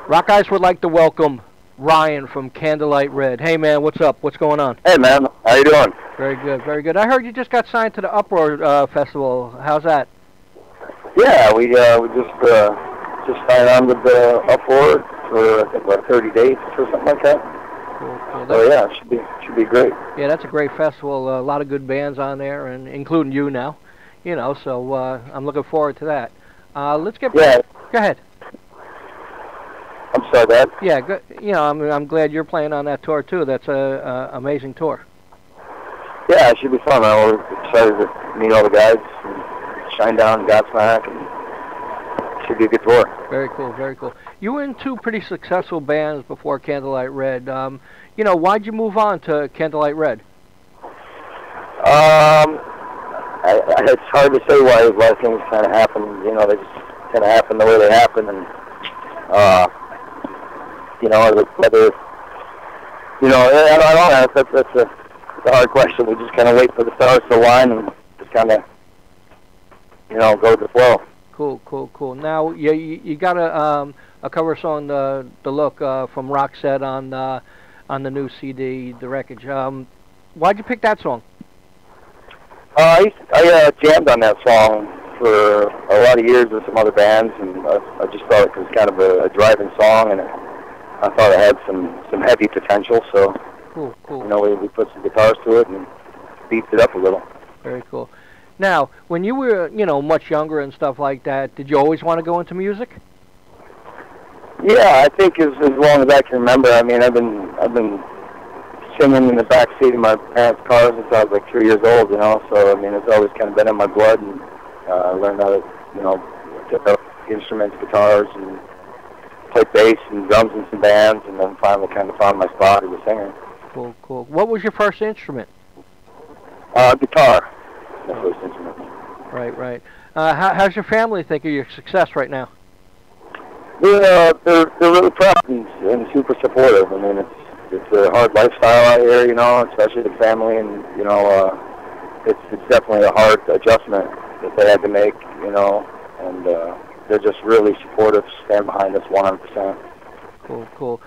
Rockeyez would like to welcome Ryan from Candlelight Red. Hey, man, what's up? What's going on? Hey, man. How you doing? Very good, very good. I heard you just got signed to the Uproar Festival. How's that? Yeah, we just signed on with the Uproar for I think about 30 dates or something like that. Cool. So yeah, it should be great. Yeah, that's a great festival. A lot of good bands on there, and including you now. You know, so I'm looking forward to that. Let's get back. Yeah. Go ahead. I'm sorry, Dad. Yeah, good. You know, I'm glad you're playing on that tour too. That's a amazing tour. Yeah, it should be fun. We're excited to meet all the guys, and Shinedown, Godsmack, and it should be a good tour. Very cool, very cool. You were in two pretty successful bands before Candlelight Red. You know, why'd you move on to Candlelight Red? It's hard to say why things kind of happen. You know, they just kind of happen the way they happen, and you know, whether you know, I don't know. That's a hard question. We just kind of wait for the stars to align and just kind of, you know, go with the flow. Cool. Now you got a cover song, the Look from Rockeyez on the new CD, The Wreckage. Why'd you pick that song? I jammed on that song for a lot of years with some other bands, and I just thought it was kind of a driving song, and I thought it had some heavy potential. So cool. You know, we put some guitars to it and beefed it up a little. Very cool. Now, when you were, you know, much younger and stuff like that, did you always want to go into music? Yeah, I think as long as I can remember. I mean, I've been singing in the back seat of my parents' car since I was like 3 years old. You know, so I mean, it's always kind of been in my blood, and I learned how to, you know, pick up instruments, guitars, and play bass and drums in some bands, and then finally kind of found my spot as a singer. Cool. What was your first instrument? Guitar. My first instrument. Right. How's your family think of your success right now? They're really proud and super supportive. I mean, it's a hard lifestyle out here, you know, especially the family, and you know, it's definitely a hard adjustment that they had to make, you know, and they're just really supportive, stand behind us 100%. Cool.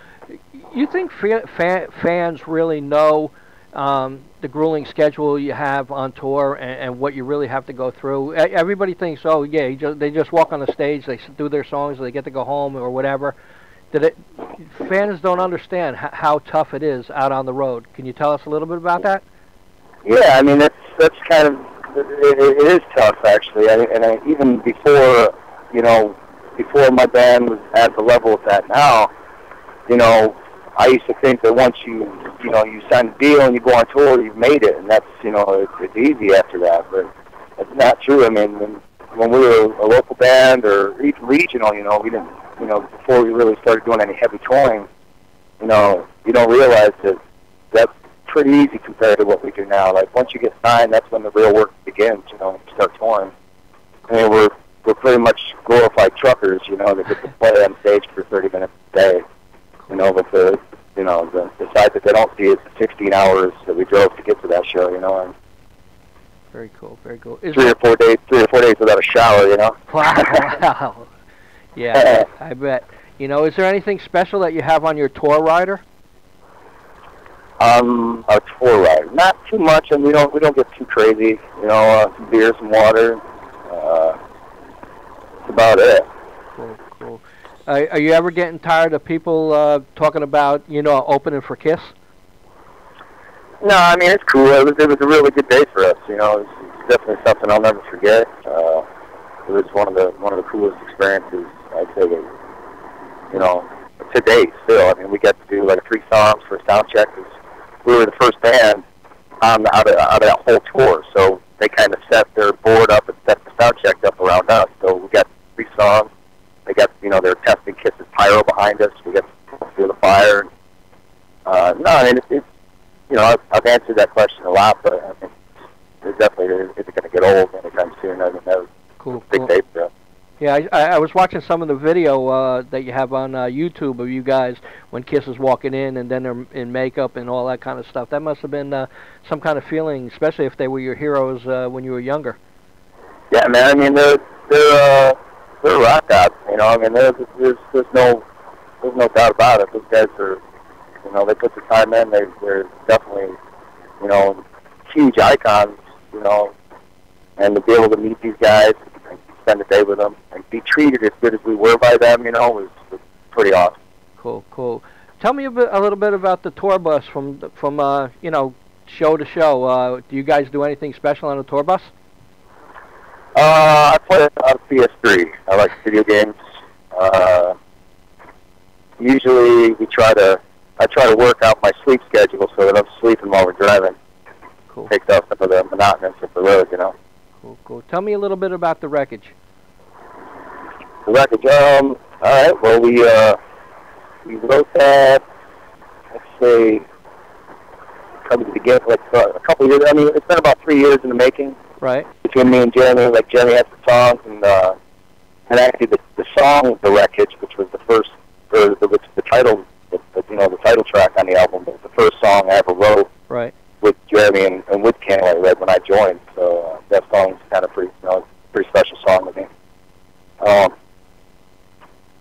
You think fans really know the grueling schedule you have on tour and what you really have to go through? Everybody thinks, oh yeah, they just walk on the stage, they do their songs, they get to go home or whatever. Fans don't understand how tough it is out on the road. Can you tell us a little bit about that? Yeah, I mean, that's kind of, it is tough actually, and even before, you know, before my band was at the level it's at now, you know, I used to think that once you sign a deal and you go on tour, you've made it, and that's, you know, it's easy after that. But it's not true. I mean, when we were a local band or even regional, you know, we didn't, you know, before we really started doing any heavy touring, you know, you don't realize that that's pretty easy compared to what we do now. Like once you get signed, that's when the real work begins. You know, you start touring. I mean, we're pretty much glorified truckers, you know, that get to play on stage for 30 minutes a day. You know, but the side that they don't see is the 16 hours that we drove to get to that show, you know. And very cool. 3 or 4 days without a shower, you know. Wow. Yeah, I bet. You know, is there anything special that you have on your tour rider? Our tour rider, not too much, and we don't get too crazy. You know, some beer, some water. That's about it. Cool. Are you ever getting tired of people talking about, you know, opening for Kiss? No, I mean, it's cool. It was a really good day for us. You know, it's definitely something I'll never forget. It was one of the coolest experiences, I'd say, that, you know, to date still. I mean, we got to do like 3 songs for a sound check. We were the first band out of that whole tour, so they kind of set their board up and set the sound check up around us. So we got 3 songs. They got, you know, they were testing Kiss's pyro behind us. We got to feel the fire. No, I mean, it's you know, I've answered that question a lot, but I mean, it definitely isn't going to get old anytime soon. I mean, that was cool. Big day for us. Yeah, I was watching some of the video that you have on YouTube of you guys when Kiss is walking in and then they're in makeup and all that kind of stuff. That must have been some kind of feeling, especially if they were your heroes when you were younger. Yeah, man. I mean, they're rock gods. You know, I mean, there's no there's no doubt about it. Those guys are, you know, they put the time in. They're definitely, you know, huge icons, you know, and to be able to meet these guys and spend a day with them and be treated as good as we were by them, you know, was pretty awesome. Cool, cool. Tell me a little bit about the tour bus from you know, show to show. Do you guys do anything special on the tour bus? I play on PS3. I like video games. Usually I try to work out my sleep schedule so that I'm sleeping while we're driving. Cool. Takes out some of the monotonous of the road, you know. Cool, cool. Tell me a little bit about the wreckage. The wreckage, all right, well, we wrote that, let's say, coming to begin, like a couple of years. I mean, it's been about 3 years in the making. Right. Between me and Jeremy, like Jeremy had some songs, and actually the song "The Wreckage," which was the first, or the title, you know, the title track on the album, was the first song I ever wrote. Right. With Jeremy and with Candlelight Red when I joined. So that song's kind of pretty, you know, pretty special song to me.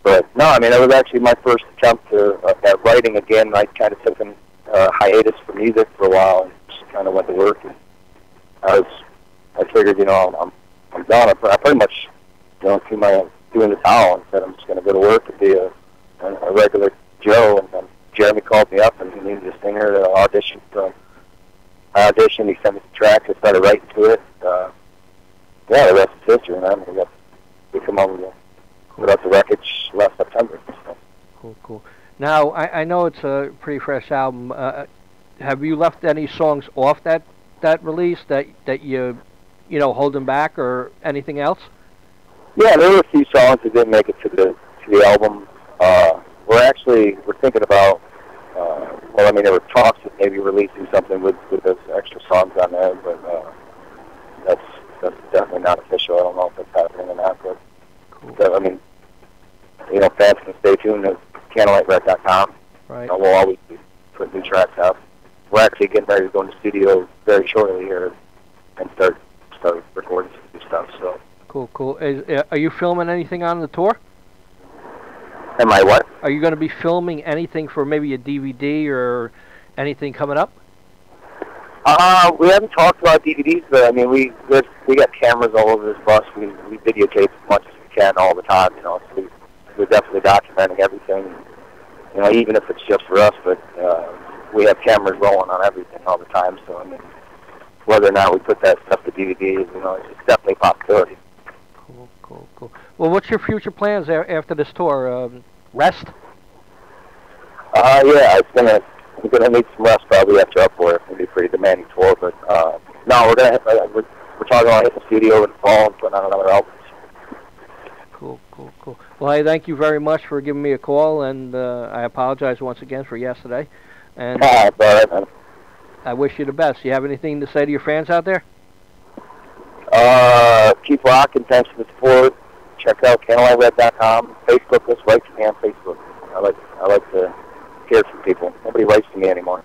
But no, I mean, it was actually my first attempt at writing again. I kind of took a hiatus from music for a while and just kind of went to work. And I figured, you know, I'm done. I pretty much, you know, threw in the towel and said I'm just going to go to work and be a regular Joe. And then Jeremy called me up and he needed a singer to audition. So I auditioned. He sent me the tracks. I started writing to it. Yeah, the rest is history, man. We come over with without the wreckage last September. So. Cool, cool. Now, I know it's a pretty fresh album. Have you left any songs off that release that you know, holding back or anything else? Yeah, there were a few songs that didn't make it to the album. We're thinking about. Well, I mean, there were talks of maybe releasing something with those extra songs on there, but that's definitely not official. I don't know if that's happening or not. But cool. So, I mean, you know, fans can stay tuned at candlelightred.com. Right. We'll always be putting new tracks out. We're actually getting ready to go in the studio very shortly here and start recording some new stuff. So. Cool, cool. Are you filming anything on the tour? Am I what? Are you going to be filming anything for maybe a DVD or anything coming up? We haven't talked about DVDs, but I mean, we got cameras all over this bus. We videotape as much as we can all the time. You know, so we're definitely documenting everything. You know, even if it's just for us, but we have cameras rolling on everything all the time. So I mean, whether or not we put that stuff to DVDs, you know, it's definitely a possibility. Cool, cool, cool. Well, what's your future plans after this tour? Rest? Yeah, we're gonna need some rest probably after Uproar. It's gonna be a pretty demanding tour, but no, we're talking about hitting the studio in the fall and putting on another album. Cool, cool, cool. Well, I thank you very much for giving me a call, and I apologize once again for yesterday. And all right, man. I wish you the best. You have anything to say to your fans out there? Keep rocking. Thanks for the support. Check out candlelightred.com. Facebook us. Write to me on Facebook. I like to hear from people. Nobody writes to me anymore.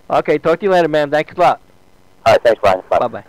Okay, talk to you later, man. Thanks a lot. All right, thanks, Brian. Bye. Bye-bye.